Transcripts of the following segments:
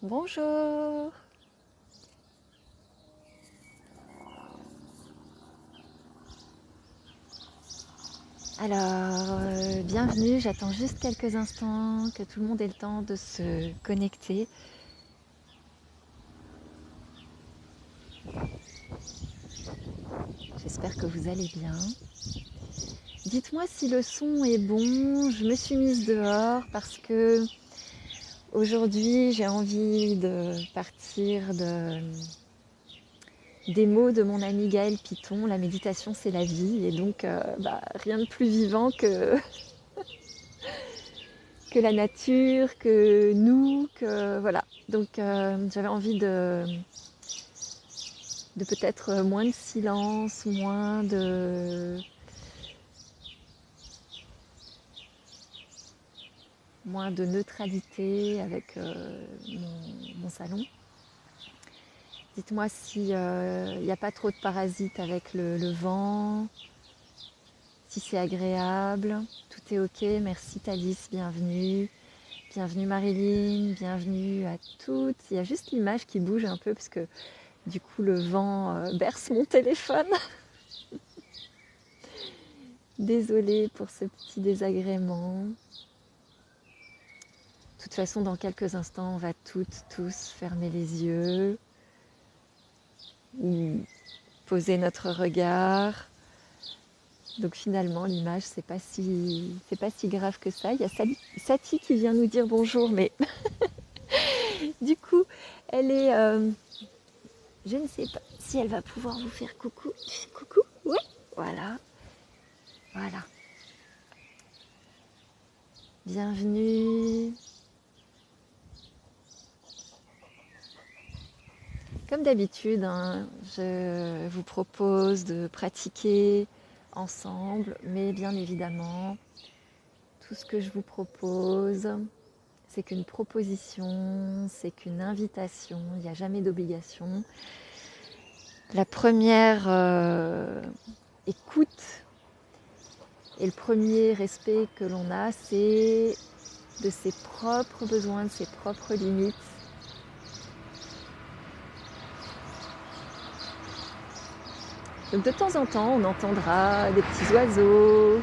Bonjour. Alors, bienvenue, j'attends juste quelques instants que tout le monde ait le temps de se connecter. J'espère que vous allez bien. Dites-moi si le son est bon. Je me suis mise dehors parce que aujourd'hui j'ai envie de partir des mots de mon ami Gaël Piton. La méditation c'est la vie et donc rien de plus vivant que la nature, que nous, que voilà. Donc j'avais envie de peut-être moins de silence, moins de neutralité avec mon salon. Dites-moi s'il n'y a pas trop de parasites avec le vent, si c'est agréable. Tout est ok. Merci Thalys, bienvenue. Bienvenue Marilyn, bienvenue à toutes. Il y a juste l'image qui bouge un peu parce que du coup le vent berce mon téléphone. Désolée pour ce petit désagrément. De toute façon, dans quelques instants, on va toutes, tous fermer les yeux ou poser notre regard. Donc finalement, l'image, c'est pas si grave que ça. Il y a Sati qui vient nous dire bonjour, mais du coup, elle est, je ne sais pas si elle va pouvoir vous faire coucou. Coucou, oui, voilà, voilà. Bienvenue. Comme d'habitude, hein, je vous propose de pratiquer ensemble, mais bien évidemment, tout ce que je vous propose, c'est qu'une proposition, c'est qu'une invitation, il n'y a jamais d'obligation. La première écoute et le premier respect que l'on a, c'est de ses propres besoins, de ses propres limites. Donc de temps en temps, on entendra des petits oiseaux,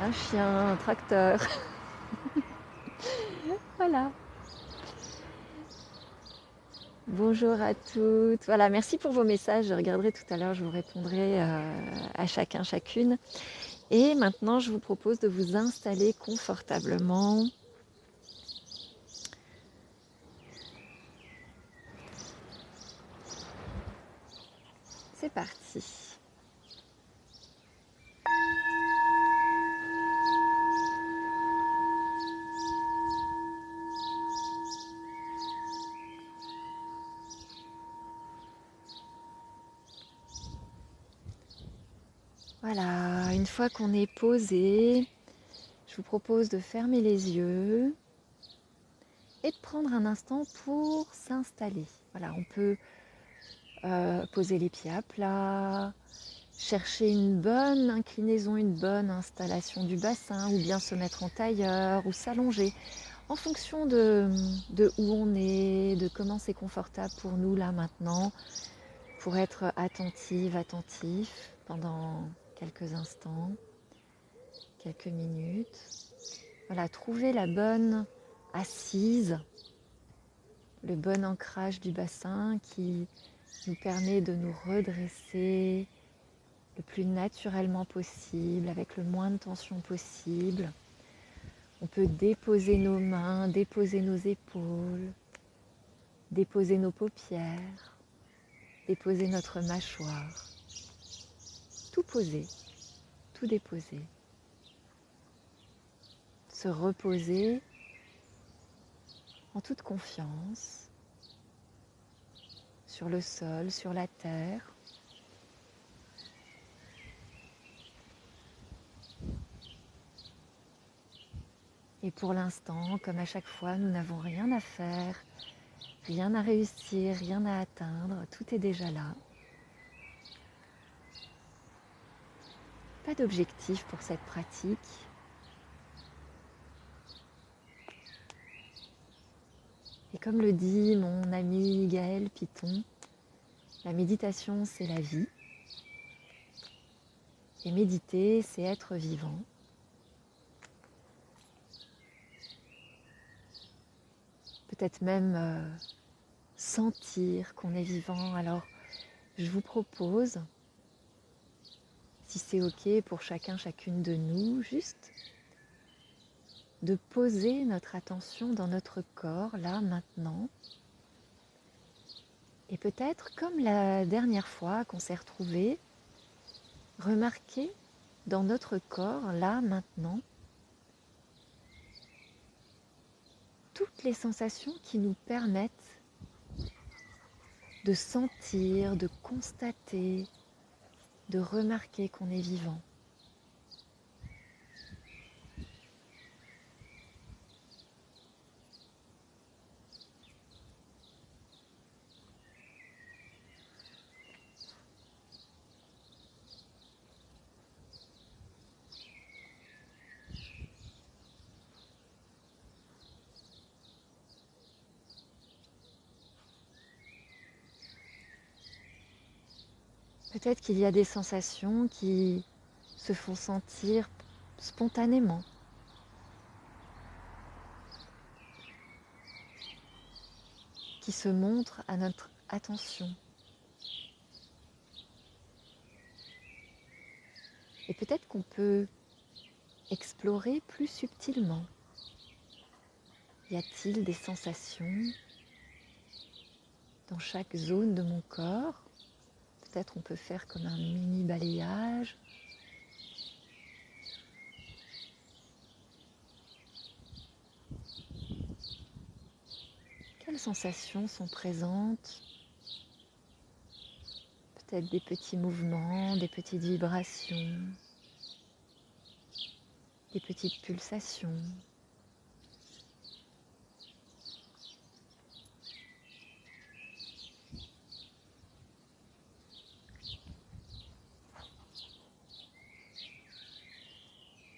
un chien, un tracteur. Voilà. Bonjour à toutes. Voilà, merci pour vos messages. Je regarderai tout à l'heure, je vous répondrai à chacun, chacune. Et maintenant, je vous propose de vous installer confortablement. C'est parti. Voilà, une fois qu'on est posé, je vous propose de fermer les yeux et de prendre un instant pour s'installer. Voilà, on peut poser les pieds à plat, chercher une bonne inclinaison, une bonne installation du bassin, ou bien se mettre en tailleur ou s'allonger en fonction de où on est, de comment c'est confortable pour nous là maintenant, pour être attentive, attentif pendant quelques instants, quelques minutes. Voilà, trouver la bonne assise, le bon ancrage du bassin qui nous permet de nous redresser le plus naturellement possible, avec le moins de tension possible. On peut déposer nos mains, déposer nos épaules, déposer nos paupières, déposer notre mâchoire. Tout poser, tout déposer. Se reposer en toute confiance sur le sol, sur la terre. Et pour l'instant, comme à chaque fois, nous n'avons rien à faire, rien à réussir, rien à atteindre, tout est déjà là. Pas d'objectif pour cette pratique. Et comme le dit mon ami Gaël Piton, la méditation c'est la vie. Et méditer c'est être vivant. Peut-être même sentir qu'on est vivant. Alors je vous propose, si c'est ok pour chacun, chacune de nous, juste de poser notre attention dans notre corps, là, maintenant. Et peut-être, comme la dernière fois qu'on s'est retrouvés, remarquer dans notre corps, là, maintenant, toutes les sensations qui nous permettent de sentir, de constater, de remarquer qu'on est vivant. Peut-être qu'il y a des sensations qui se font sentir spontanément, qui se montrent à notre attention. Et peut-être qu'on peut explorer plus subtilement. Y a-t-il des sensations dans chaque zone de mon corps? Peut-être on peut faire comme un mini balayage. Quelles sensations sont présentes? Peut-être des petits mouvements, des petites vibrations, des petites pulsations.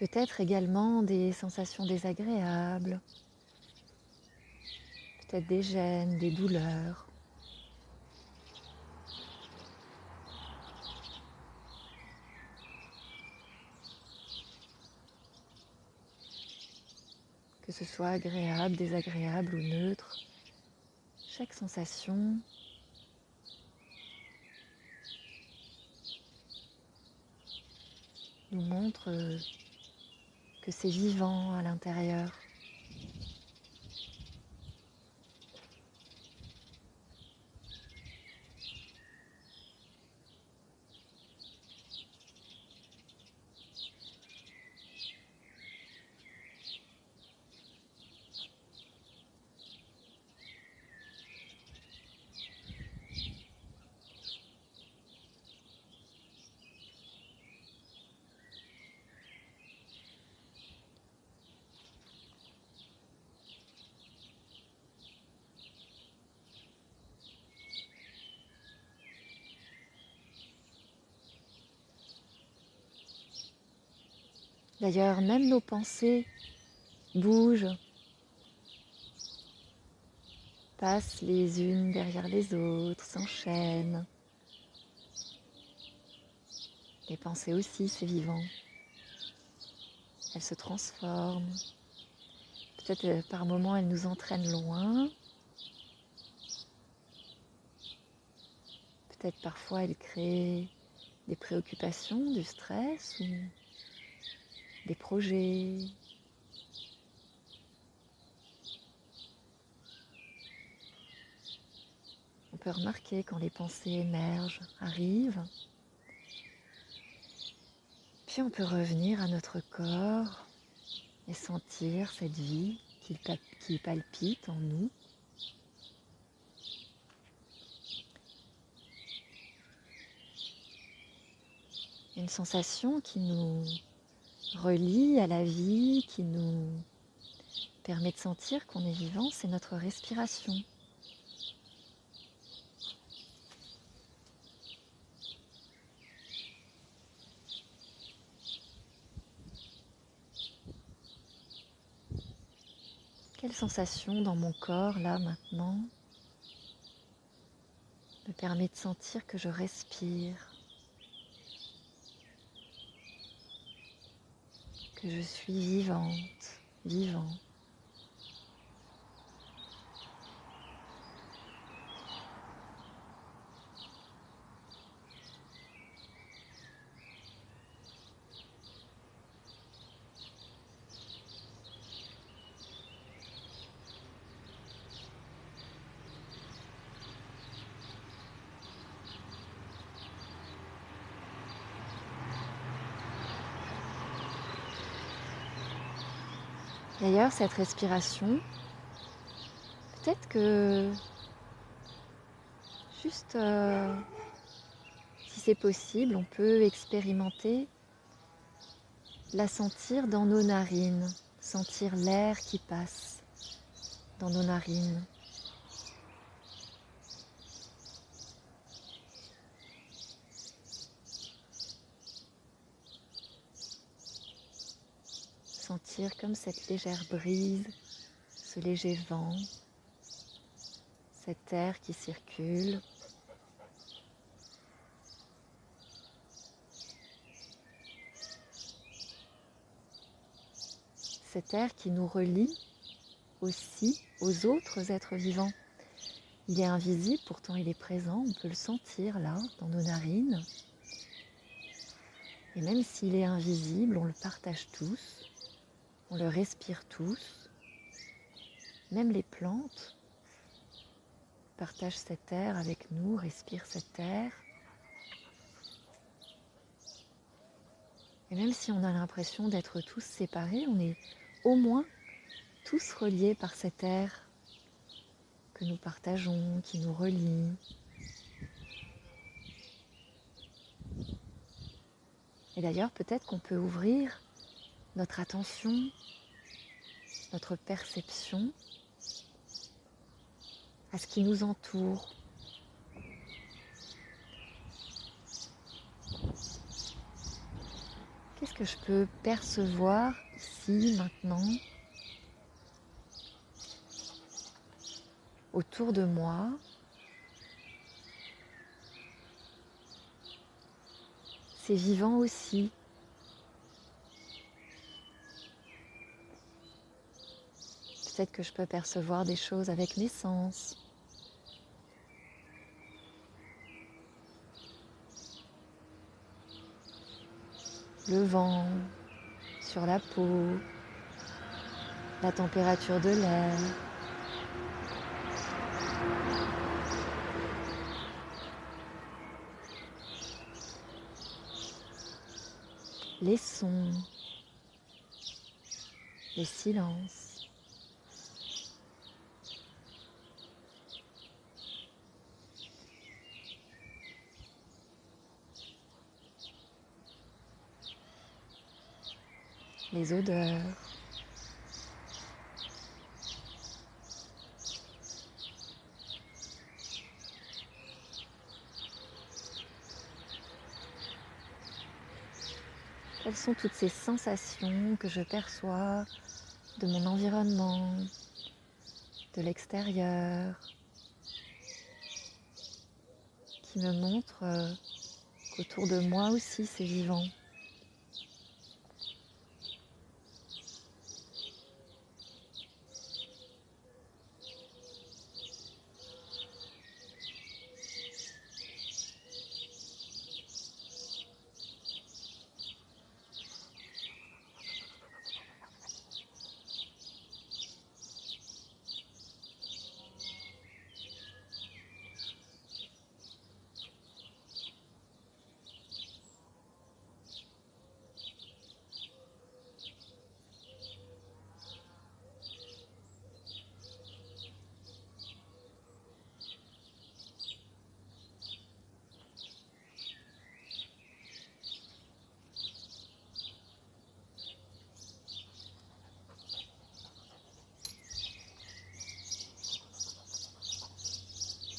Peut-être également des sensations désagréables, peut-être des gênes, des douleurs. Que ce soit agréable, désagréable ou neutre, chaque sensation nous montre que c'est vivant à l'intérieur. D'ailleurs, même nos pensées bougent, passent les unes derrière les autres, s'enchaînent. Les pensées aussi, c'est vivant. Elles se transforment. Peut-être par moments, elles nous entraînent loin. Peut-être parfois, elles créent des préoccupations, du stress ou des projets. On peut remarquer quand les pensées émergent, arrivent. Puis on peut revenir à notre corps et sentir cette vie qui palpite en nous. Une sensation qui nous relie à la vie, qui nous permet de sentir qu'on est vivant, c'est notre respiration. Quelle sensation dans mon corps, là, maintenant, me permet de sentir que je respire, que je suis vivante, vivant. D'ailleurs, cette respiration, peut-être que juste, si c'est possible, on peut expérimenter la sentir dans nos narines, sentir l'air qui passe dans nos narines. Sentir comme cette légère brise, ce léger vent, cet air qui circule. Cet air qui nous relie aussi aux autres êtres vivants. Il est invisible, pourtant il est présent, on peut le sentir là, dans nos narines. Et même s'il est invisible, on le partage tous, on le respire tous. Même les plantes partagent cet air avec nous, respirent cet air. Et même si on a l'impression d'être tous séparés, on est au moins tous reliés par cet air que nous partageons, qui nous relie. Et d'ailleurs, peut-être qu'on peut ouvrir notre attention, notre perception à ce qui nous entoure. Qu'est-ce que je peux percevoir ici, maintenant, autour de moi? C'est vivant aussi. Peut-être que je peux percevoir des choses avec mes sens. Le vent sur la peau, la température de l'air. Les sons, les silences. Les odeurs. Quelles sont toutes ces sensations que je perçois de mon environnement, de l'extérieur, qui me montrent qu'autour de moi aussi c'est vivant.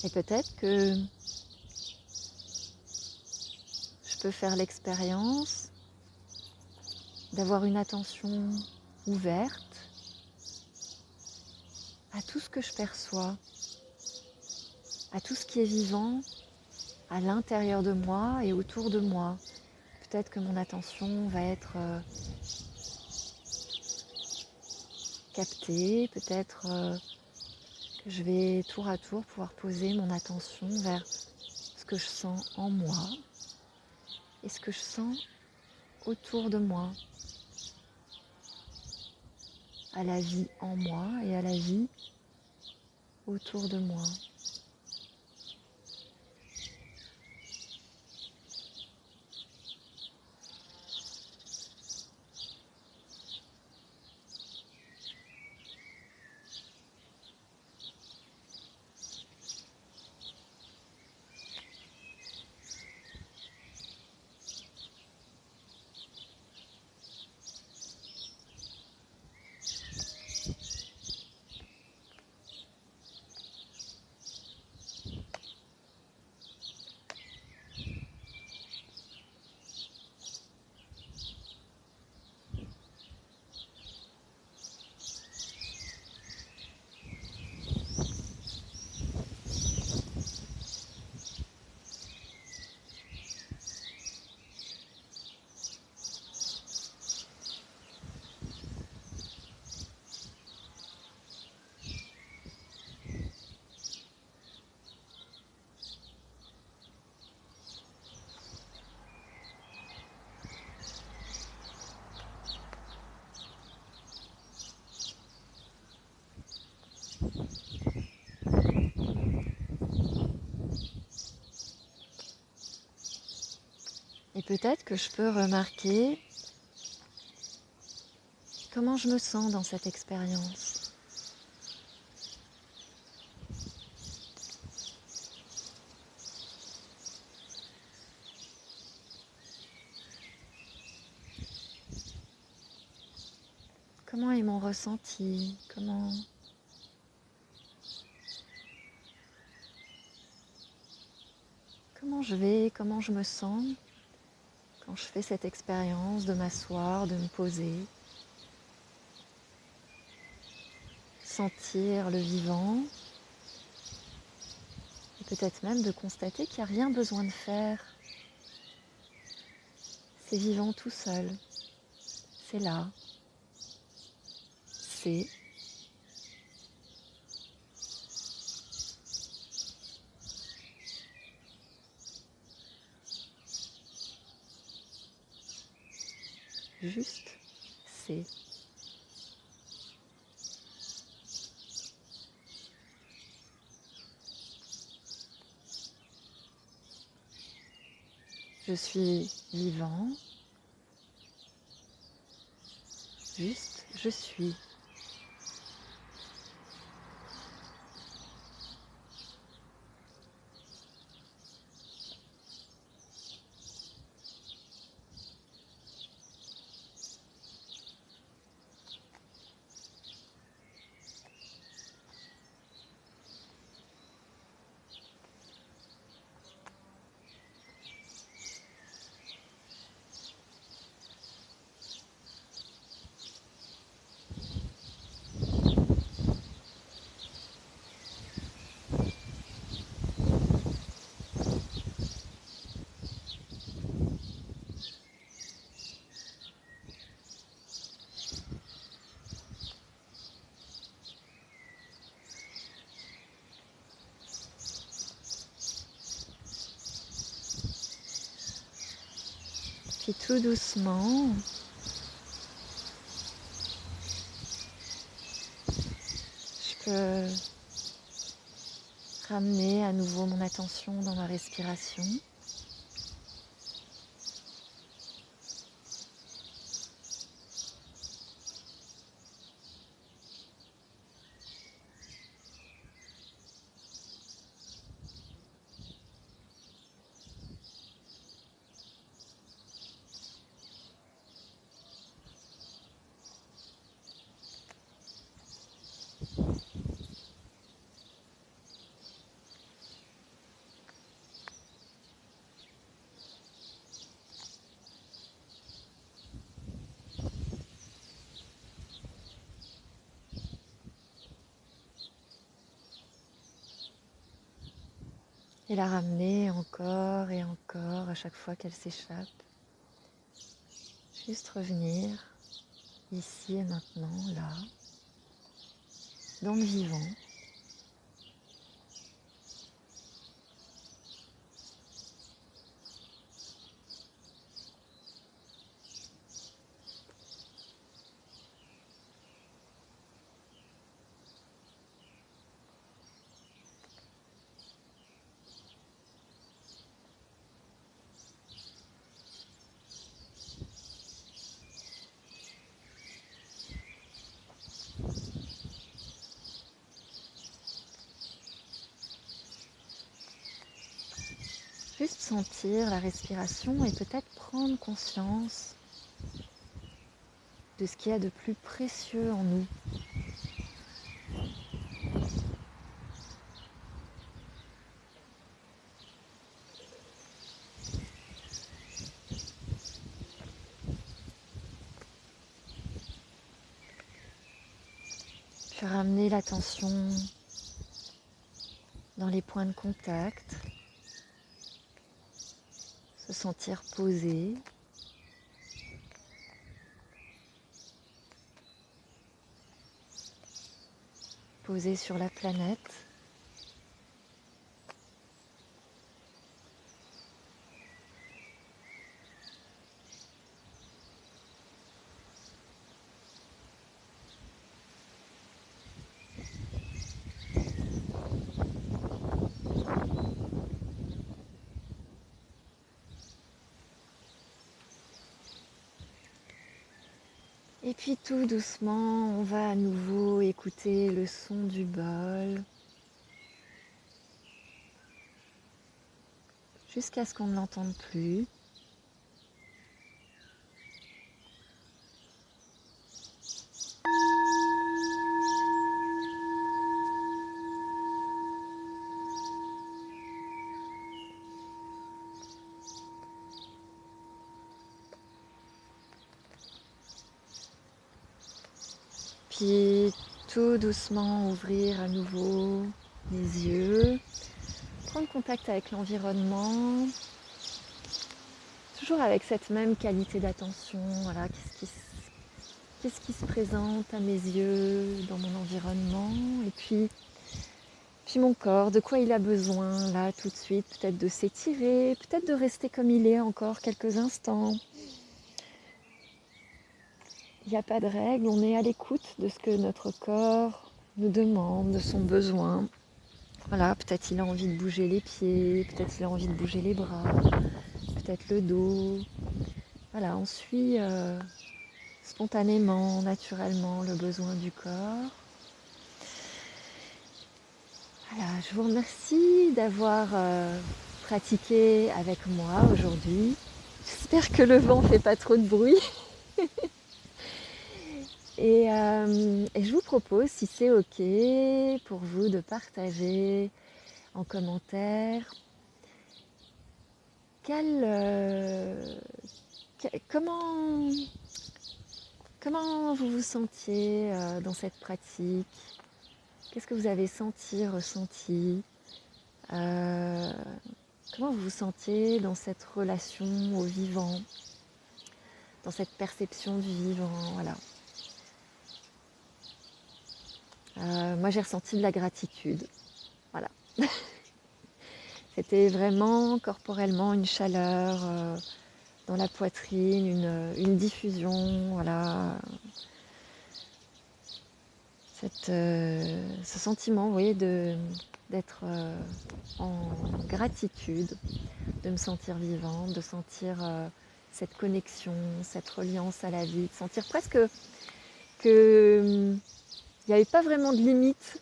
Et peut-être que je peux faire l'expérience d'avoir une attention ouverte à tout ce que je perçois, à tout ce qui est vivant à l'intérieur de moi et autour de moi. Peut-être que mon attention va être captée, peut-être que je vais tour à tour pouvoir poser mon attention vers ce que je sens en moi et ce que je sens autour de moi, à la vie en moi et à la vie autour de moi. Et peut-être que je peux remarquer comment je me sens dans cette expérience. Comment est mon ressenti? Comment je vais? Comment je me sens quand je fais cette expérience de m'asseoir, de me poser, sentir le vivant et peut-être même de constater qu'il n'y a rien besoin de faire. C'est vivant tout seul. C'est là. C'est. Juste. C'est. Je suis vivant. Juste. Je suis. Puis tout doucement, je peux ramener à nouveau mon attention dans ma respiration. et la ramener encore et encore à chaque fois qu'elle s'échappe. Juste revenir ici et maintenant, là, dans le vivant. Juste sentir la respiration et peut-être prendre conscience de ce qu'il y a de plus précieux en nous. Puis ramener l'attention dans les points de contact, se sentir posé. Posé sur la planète. Et puis tout doucement, on va à nouveau écouter le son du bol jusqu'à ce qu'on ne l'entende plus. Puis tout doucement ouvrir à nouveau les yeux, prendre contact avec l'environnement, toujours avec cette même qualité d'attention. Voilà, qu'est-ce qui se présente à mes yeux dans mon environnement, et puis mon corps, de quoi il a besoin là tout de suite, peut-être de s'étirer, peut-être de rester comme il est encore quelques instants. Il n'y a pas de règle, on est à l'écoute de ce que notre corps nous demande, de son besoin. Voilà, peut-être il a envie de bouger les pieds, peut-être il a envie de bouger les bras, peut-être le dos. Voilà, on suit spontanément, naturellement le besoin du corps. Voilà, je vous remercie d'avoir pratiqué avec moi aujourd'hui. J'espère que le vent ne fait pas trop de bruit. Et je vous propose, si c'est OK pour vous, de partager en commentaire comment vous vous sentiez dans cette pratique. Qu'est-ce que vous avez senti, ressenti? Comment vous vous sentiez dans cette relation au vivant, dans cette perception du vivant, voilà. Moi, j'ai ressenti de la gratitude, voilà. C'était vraiment corporellement une chaleur dans la poitrine, une diffusion, voilà. Ce sentiment, vous voyez, d'être en gratitude, de me sentir vivante, de sentir cette connexion, cette reliance à la vie, de sentir presque qu'il n'y avait pas vraiment de limite.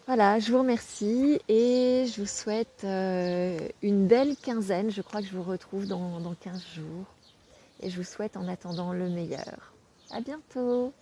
Voilà, je vous remercie et je vous souhaite une belle quinzaine. Je crois que je vous retrouve dans 15 jours. Et je vous souhaite en attendant le meilleur. À bientôt!